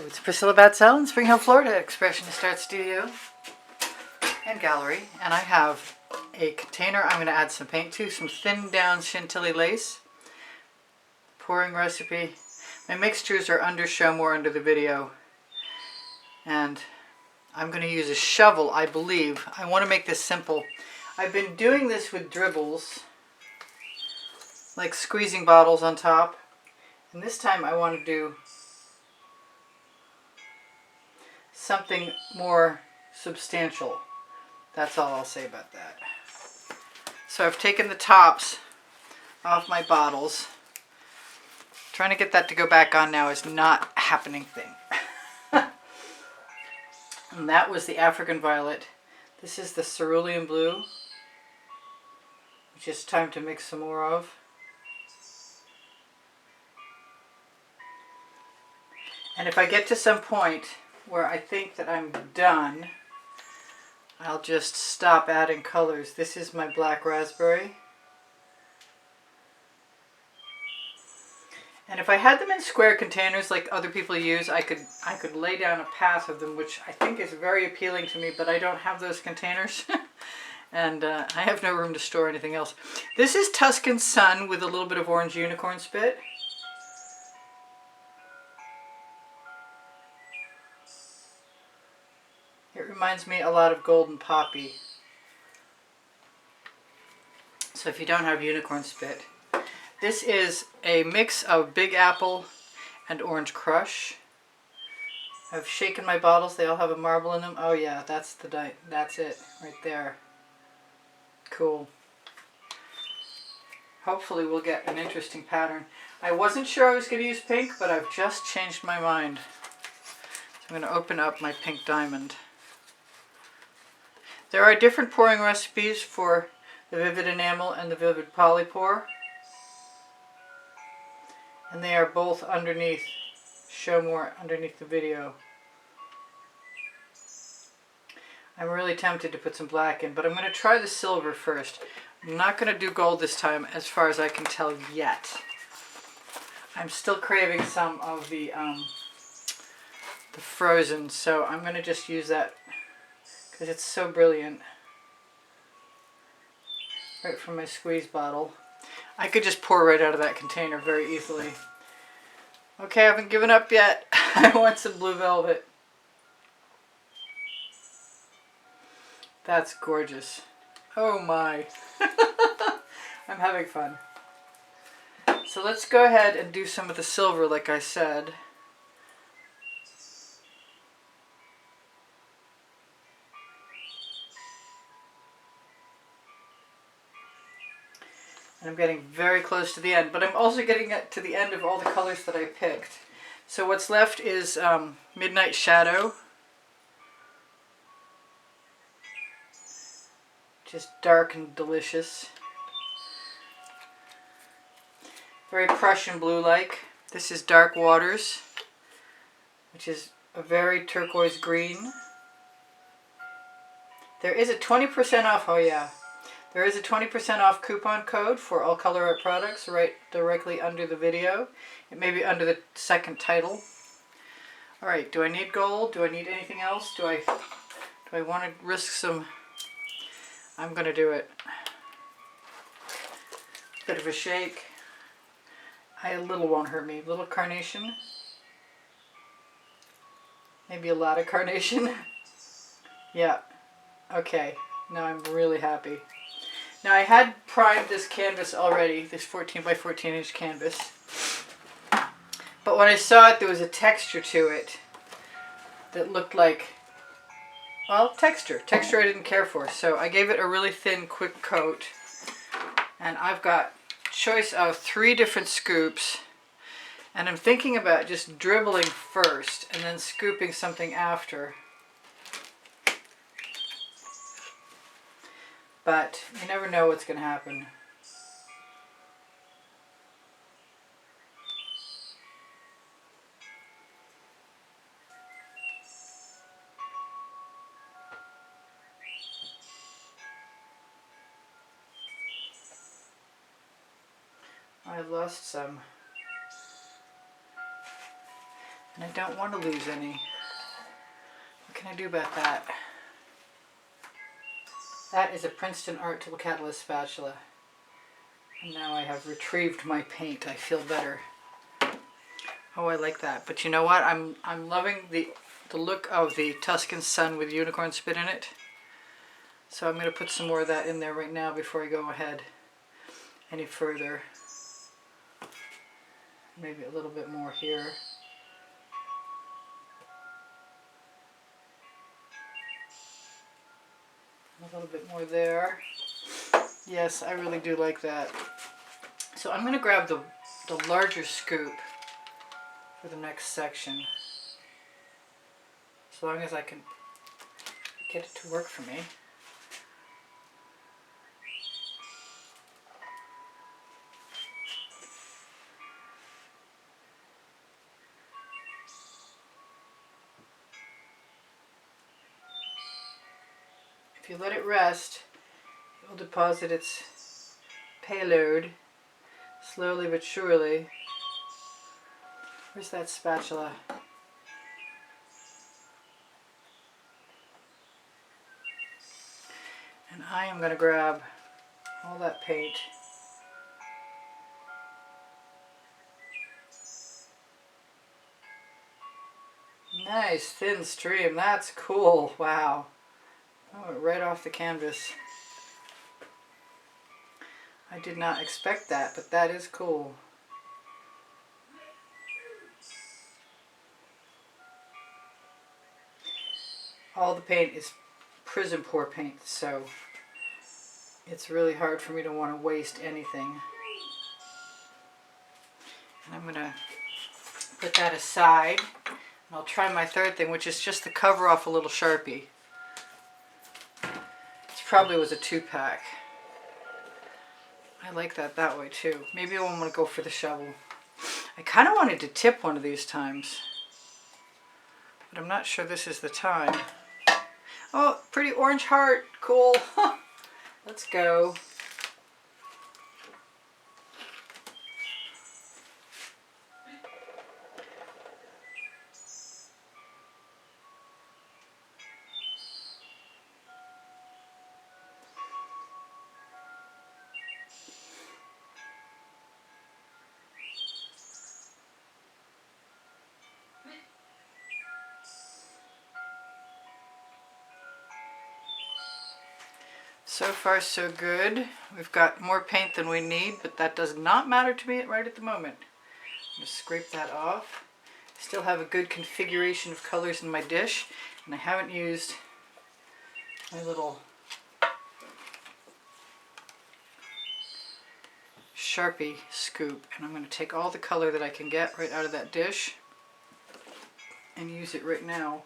It's Priscilla Batzell in Spring Hill, Florida, Expressionist Art Studio and Gallery. And I have a container I'm going to add some paint to, some thin down Chantilly lace. Pouring recipe. My mixtures are more under the video. And I'm going to use a shovel, I believe. I want to make this simple. I've been doing this with dribbles, like squeezing bottles on top. And this time I want to do something more substantial. That's all I'll say about that. So I've taken the tops off my bottles. Trying to get that to go back on now is not a happening thing. And that was the African Violet. This is the Cerulean Blue, which is time to mix some more of. And if I get to some point where I think that I'm done, I'll just stop adding colors. This is my black raspberry. And if I had them in square containers like other people use, I could lay down a path of them, which I think is very appealing to me, but I don't have those containers. And I have no room to store anything else. This is Tuscan Sun with a little bit of orange unicorn spit. It reminds me a lot of Golden Poppy. So if you don't have unicorn spit. This is a mix of Big Apple and Orange Crush. I've shaken my bottles. They all have a marble in them. Oh yeah, that's it right there. Cool. Hopefully we'll get an interesting pattern. I wasn't sure I was going to use pink, but I've just changed my mind. So I'm going to open up my pink diamond. There are different pouring recipes for the Vivid Enamel and the Vivid Polypore. And they are both underneath, show more underneath the video. I'm really tempted to put some black in, but I'm going to try the silver first. I'm not going to do gold this time as far as I can tell yet. I'm still craving some of the frozen, so I'm going to just use that because it's so brilliant. Right from my squeeze bottle. I could just pour right out of that container very easily. Okay, I haven't given up yet. I want some blue velvet. That's gorgeous. Oh my. I'm having fun. So let's go ahead and do some of the silver like I said. And I'm getting very close to the end, but I'm also getting to the end of all the colors that I picked. So what's left is Midnight Shadow. Just dark and delicious. Very Prussian blue-like. This is Dark Waters, which is a very turquoise green. There is a 20% off, oh yeah. There is a 20% off coupon code for all Colour Arte products right directly under the video. It may be under the second title. Alright, do I need gold? Do I need anything else? Do I want to risk some? I'm going to do it. Bit of a shake. A little won't hurt me. Little carnation. Maybe a lot of carnation. Yeah. Okay. Now I'm really happy. Now I had primed this canvas already, this 14 by 14 inch canvas. But when I saw it, there was a texture to it that looked like, well, texture. Texture I didn't care for. So I gave it a really thin, quick coat. And I've got choice of 3 different scoops. And I'm thinking about just dribbling first and then scooping something after. But you never know what's going to happen. I've lost some. I don't want to lose any. What can I do about that? That is a Princeton Art Tool Catalyst spatula. And now I have retrieved my paint. I feel better. Oh, I like that. But you know what? I'm loving the look of the Tuscan sun with unicorn spit in it. So I'm going to put some more of that in there right now before I go ahead any further. Maybe a little bit more here. A little bit more there. Yes, I really do like that. So I'm going to grab the larger scoop for the next section. As long as I can get it to work for me. If you let it rest, it will deposit its payload slowly but surely. Where's that spatula? And I am going to grab all that paint. Nice thin stream, that's cool, wow. Oh, right off the canvas. I did not expect that, but that is cool. All the paint is Prizm pour paint, so it's really hard for me to want to waste anything. And I'm going to put that aside. And I'll try my third thing, which is just to cover off a little Sharpie. This probably was a 2-pack. I like that way too. Maybe I won't want to go for the shovel. I kind of wanted to tip one of these times, but I'm not sure this is the time. Oh, pretty orange heart. Cool. Let's go. So far so good. We've got more paint than we need, but that does not matter to me right at the moment. I'm going to scrape that off. Still have a good configuration of colors in my dish, and I haven't used my little Sharpie scoop. And I'm going to take all the color that I can get right out of that dish and use it right now.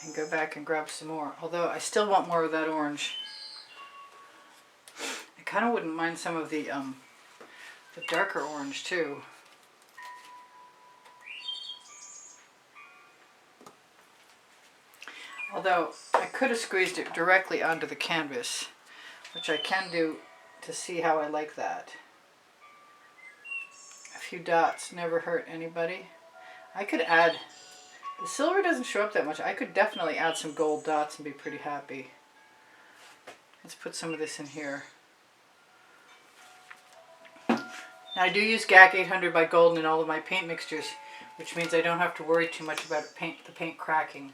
And go back and grab some more. Although I still want more of that orange. I kind of wouldn't mind some of the darker orange too. Although I could have squeezed it directly onto the canvas, which I can do to see how I like that. A few dots never hurt anybody. I could add, the silver doesn't show up that much. I could definitely add some gold dots and be pretty happy. Let's put some of this in here. Now I do use GAC 800 by Golden in all of my paint mixtures, which means I don't have to worry too much about the paint cracking.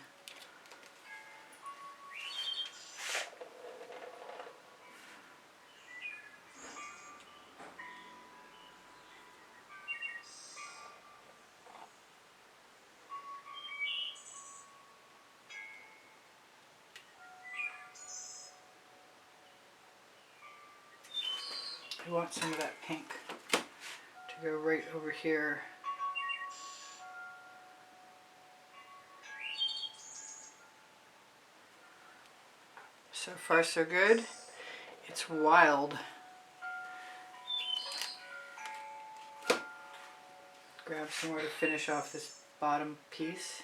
I want some of that pink to go right over here. So far so good. It's wild. Grab some more to finish off this bottom piece.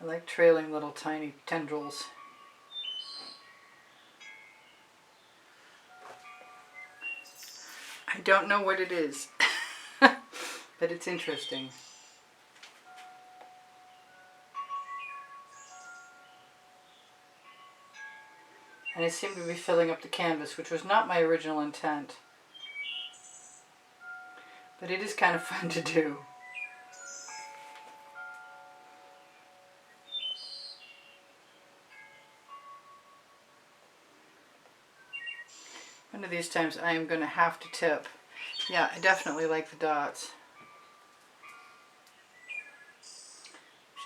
I like trailing little tiny tendrils. I don't know what it is, but it's interesting. And I seem to be filling up the canvas, which was not my original intent. But it is kind of fun to do. One of these times I am going to have to tip. Yeah, I definitely like the dots.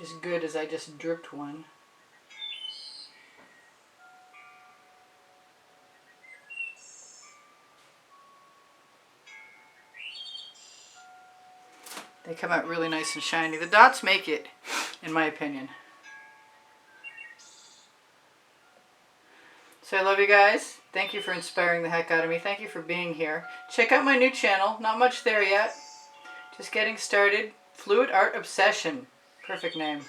Which is good, as I just dripped one. They come out really nice and shiny. The dots make it, in my opinion. So I love you guys. Thank you for inspiring the heck out of me. Thank you for being here. Check out my new channel. Not much there yet. Just getting started. Fluid Art Obsession. Perfect name.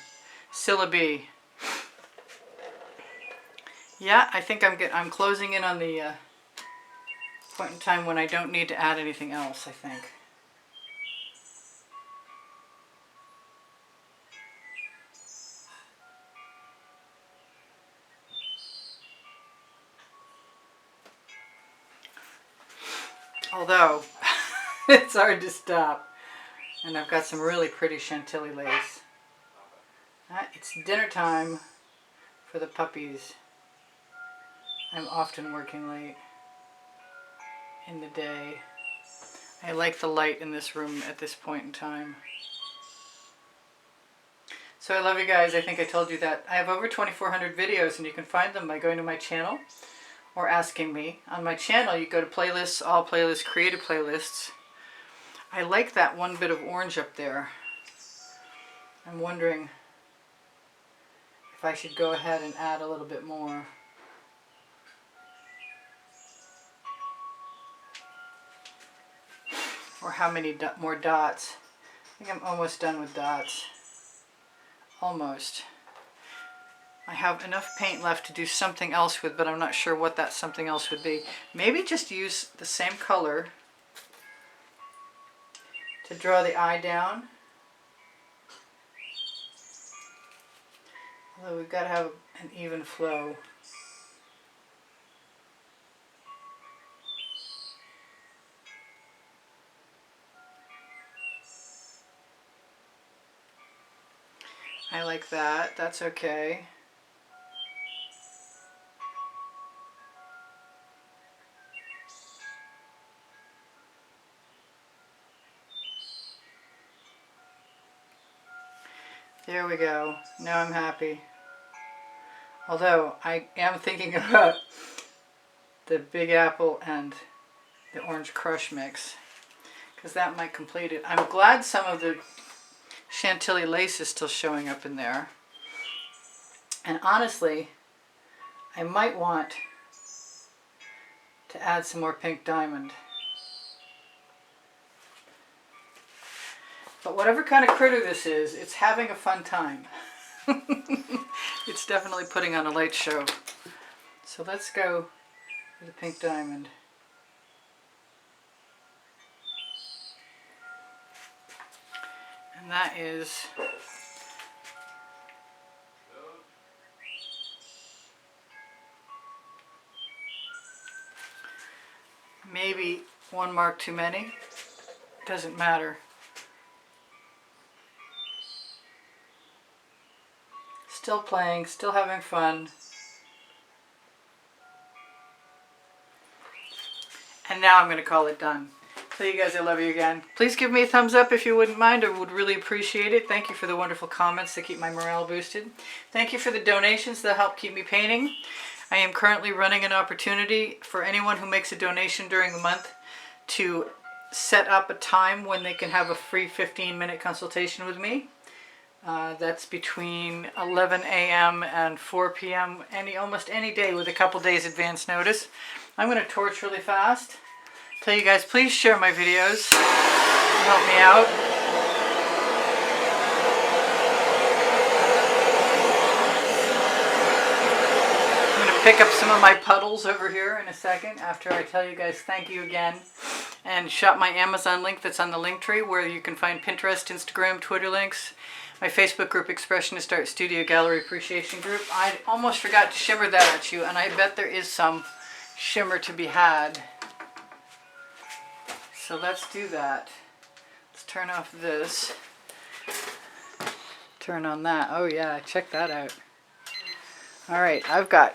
Priscilla B. Yeah, I think I'm closing in on the point in time when I don't need to add anything else, I think. Although, it's hard to stop. And I've got some really pretty Chantilly lace. It's dinner time for the puppies. I'm often working late in the day. I like the light in this room at this point in time. So I love you guys. I think I told you that. I have over 2,400 videos, and you can find them by going to my channel or asking me. On my channel, you go to playlists, all playlists, creative playlists. I like that one bit of orange up there. I'm wondering if I should go ahead and add a little bit more. Or how many more dots. I think I'm almost done with dots. Almost. I have enough paint left to do something else with, but I'm not sure what that something else would be. Maybe just use the same color to draw the eye down. Although we've got to have an even flow. I like that. That's okay. There we go. Now I'm happy. Although I am thinking about the Big Apple and the Orange Crush mix, because that might complete it. I'm glad some of the Chantilly lace is still showing up in there. And honestly, I might want to add some more pink diamond. But whatever kind of critter this is, it's having a fun time. It's definitely putting on a light show. So let's go with the pink diamond. And that is maybe one mark too many. Doesn't matter. Still playing, still having fun. And now I'm going to call it done. So you guys, I love you again. Please give me a thumbs up if you wouldn't mind. I would really appreciate it. Thank you for the wonderful comments that keep my morale boosted. Thank you for the donations that help keep me painting. I am currently running an opportunity for anyone who makes a donation during the month to set up a time when they can have a free 15-minute consultation with me. That's between 11 a.m. and 4 p.m. almost any day with a couple days advance notice. I'm going to torch really fast. Tell you guys, please share my videos. Help me out. I'm going to pick up some of my puddles over here in a second after I tell you guys thank you again. And shop my Amazon link that's on the link tree where you can find Pinterest, Instagram, Twitter links. My Facebook group, Expressionist Art Studio Gallery Appreciation Group. I almost forgot to shimmer that at you, and I bet there is some shimmer to be had. So let's do that. Let's turn off this. Turn on that. Oh yeah, check that out. All right, I've got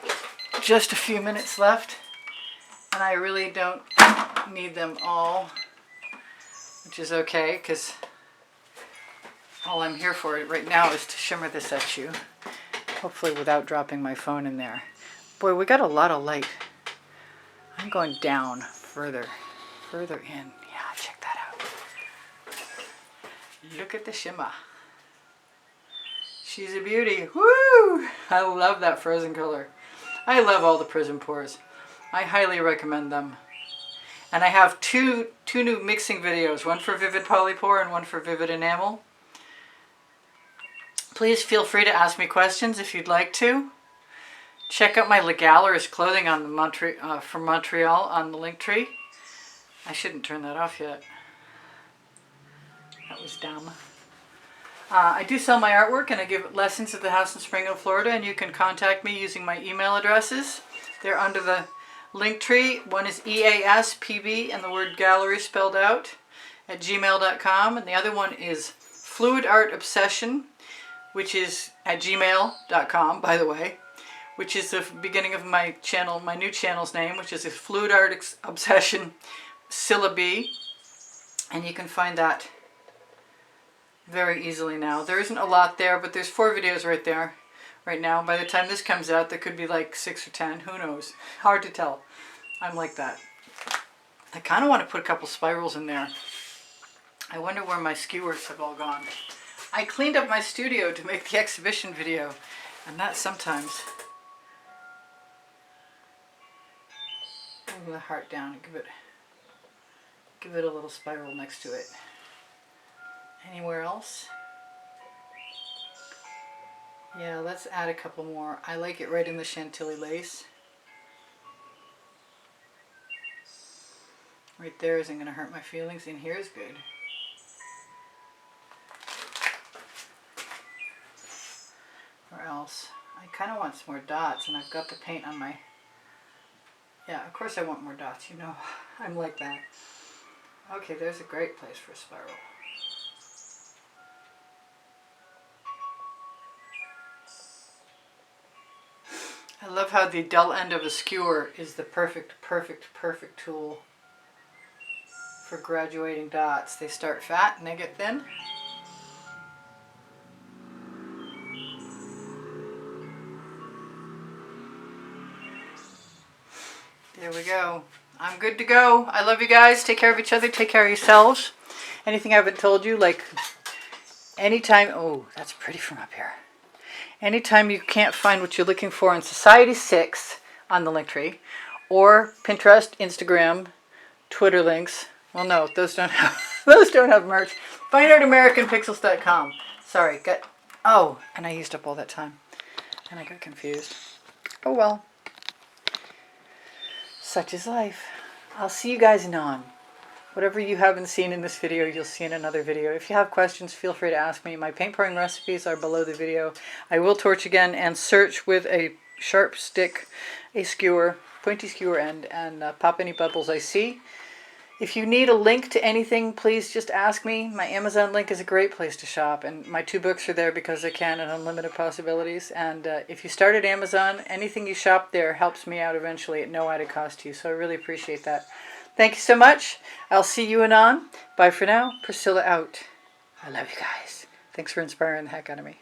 just a few minutes left, and I really don't need them all, which is okay, because all I'm here for right now is to shimmer this at you, hopefully without dropping my phone in there. Boy, we got a lot of light. I'm going down further in. Yeah, check that out. Look at the shimmer. She's a beauty. Woo! I love that frozen color. I love all the Prizm pours. I highly recommend them. And I have two new mixing videos, one for Vivid Polypore and one for Vivid Enamel. Please feel free to ask me questions if you'd like to. Check out my Legaller's clothing on the from Montreal on the link tree. I shouldn't turn that off yet. That was dumb. I do sell my artwork and I give lessons at the house in Spring Hill, Florida, and you can contact me using my email addresses. They're under the link tree. One is easpb and the word gallery spelled out at gmail.com, and the other one is Fluid Art Obsession, which is at gmail.com, by the way, which is the beginning of my channel, my new channel's name, which is a Fluid Art Obsession syllabi, and you can find that very easily now. There isn't a lot there, but there's 4 videos right there right now. By the time this comes out, there could be like 6 or 10, who knows? Hard to tell. I'm like that. I kind of want to put a couple spirals in there. I wonder where my skewers have all gone. I cleaned up my studio to make the exhibition video, and that sometimes. Bring the heart down and give it a little spiral next to it. Anywhere else? Yeah, let's add a couple more. I like it right in the Chantilly lace. Right there isn't going to hurt my feelings. In here is good. Where else? I kind of want some more dots, and I've got the paint on my... Yeah, of course I want more dots, you know. I'm like that. Okay, there's a great place for a spiral. I love how the dull end of a skewer is the perfect tool for graduating dots. They start fat and they get thin. There we go. I'm good to go. I love you guys. Take care of each other. Take care of yourselves. Anything I haven't told you, like anytime... Oh, that's pretty from up here. Anytime you can't find what you're looking for in Society 6 on the link tree, or Pinterest, Instagram, Twitter links. Well, no, those don't have merch. Find out AmericanPixels.com. Sorry, oh, and I used up all that time, and I got confused. Oh well. Such is life. I'll see you guys anon. Whatever you haven't seen in this video, you'll see in another video. If you have questions, feel free to ask me. My paint pouring recipes are below the video. I will torch again and search with a sharp stick, a skewer, pointy skewer end, and pop any bubbles I see. If you need a link to anything, please just ask me. My Amazon link is a great place to shop, and my 2 books are there because I can and unlimited possibilities. And if you start at Amazon, anything you shop there helps me out eventually at no added cost to you, so I really appreciate that. Thank you so much. I'll see you anon. Bye for now. Priscilla out. I love you guys. Thanks for inspiring the heck out of me.